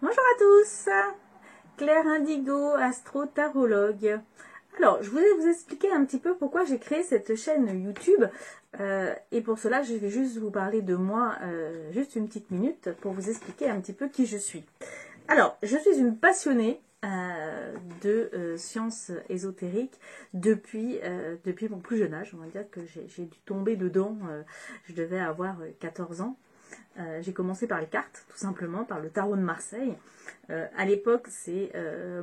Bonjour à tous, Claire Indigo, astro-tarologue. Alors, je voulais vous expliquer un petit peu pourquoi j'ai créé cette chaîne YouTube. Et pour cela, je vais juste vous parler de moi, juste une petite minute, pour vous expliquer un petit peu qui je suis. Alors, je suis une passionnée de sciences ésotériques depuis mon plus jeune âge. On va dire que j'ai dû tomber dedans, je devais avoir 14 ans. J'ai commencé par les cartes, tout simplement, par le tarot de Marseille. À l'époque, c'est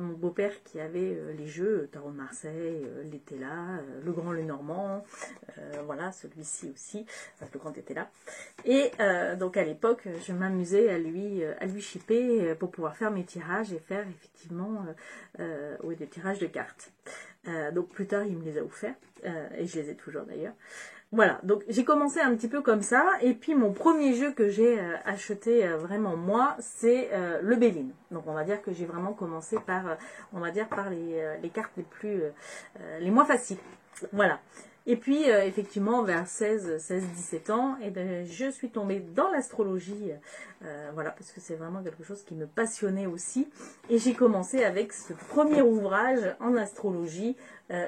mon beau-père qui avait les jeux, tarot de Marseille, l'était là, le grand le normand, voilà, celui-ci aussi, le grand était là. Et donc à l'époque, je m'amusais à lui shipper pour pouvoir faire mes tirages et faire effectivement oui, des tirages de cartes. Donc plus tard, il me les a offerts, et je les ai toujours d'ailleurs. Voilà, donc j'ai commencé un petit peu comme ça, et puis mon premier jeu que j'ai acheté vraiment moi, c'est le Béline. Donc on va dire que j'ai vraiment commencé par, on va dire par les cartes les moins faciles. Voilà. Et puis effectivement vers 17 ans, et ben, je suis tombée dans l'astrologie, voilà, parce que c'est vraiment quelque chose qui me passionnait aussi. Et j'ai commencé avec ce premier ouvrage en astrologie.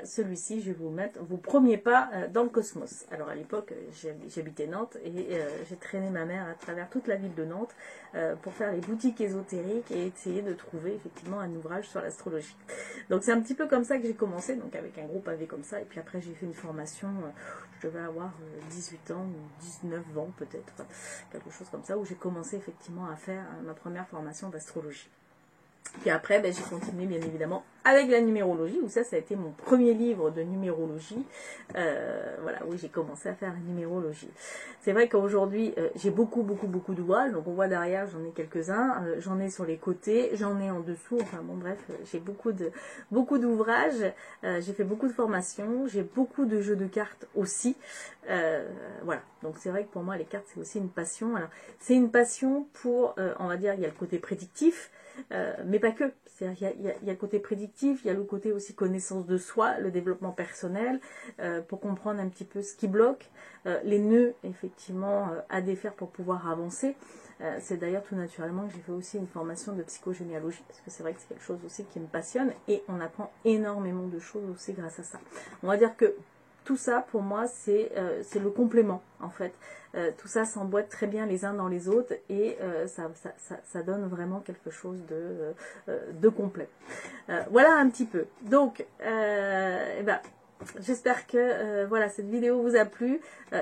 Celui-ci, je vais vous mettre vos premiers pas dans le cosmos. Alors à l'époque, j'habitais Nantes et j'ai traîné ma mère à travers toute la ville de Nantes pour faire les boutiques ésotériques et essayer de trouver effectivement un ouvrage sur l'astrologie. Donc c'est un petit peu comme ça que j'ai commencé, donc avec un gros pavé comme ça. Et puis après, j'ai fait une formation, je devais avoir 18 ans ou 19 ans peut-être, quelque chose comme ça, où j'ai commencé effectivement à faire ma première formation d'astrologie. Puis après, ben, j'ai continué bien évidemment avec la numérologie, où ça a été mon premier livre de numérologie. Voilà, où j'ai commencé à faire la numérologie. C'est vrai qu'aujourd'hui, j'ai beaucoup d'ouvrages. Donc on voit derrière, j'en ai quelques-uns. J'en ai sur les côtés, j'en ai en dessous. Enfin bon, bref, j'ai beaucoup d'ouvrages. J'ai fait beaucoup de formations. J'ai beaucoup de jeux de cartes aussi. Voilà, donc c'est vrai que pour moi, les cartes, c'est aussi une passion. Alors, c'est une passion pour, on va dire, il y a le côté prédictif. Mais pas que. C'est-à-dire il y a le côté prédictif, il y a le côté aussi connaissance de soi, le développement personnel, pour comprendre un petit peu ce qui bloque, les nœuds effectivement à défaire pour pouvoir avancer. C'est d'ailleurs tout naturellement que j'ai fait aussi une formation de psychogénéalogie, parce que c'est vrai que c'est quelque chose aussi qui me passionne, et on apprend énormément de choses aussi grâce à ça. On va dire que tout ça, pour moi, c'est le complément, en fait. Tout ça s'emboîte très bien les uns dans les autres et ça donne vraiment quelque chose de complet. Voilà un petit peu. Donc, eh ben, j'espère que voilà, cette vidéo vous a plu.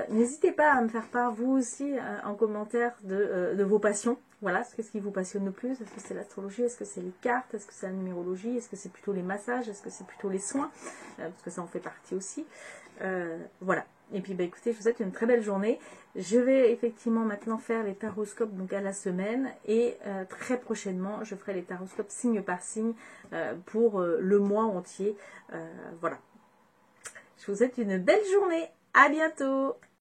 N'hésitez pas à me faire part, vous aussi, en commentaire de vos passions. Voilà, qu'est-ce qui vous passionne le plus? Est-ce que c'est l'astrologie? Est-ce que c'est les cartes? Est-ce que c'est la numérologie? Est-ce que c'est plutôt les massages? Est-ce que c'est plutôt les soins? Parce que ça en fait partie aussi. Voilà. Et puis bah, écoutez, je vous souhaite une très belle journée. Je vais effectivement maintenant faire les taroscopes donc à la semaine, et très prochainement je ferai les taroscopes signe par signe pour le mois entier. Voilà. Je vous souhaite une belle journée. À bientôt.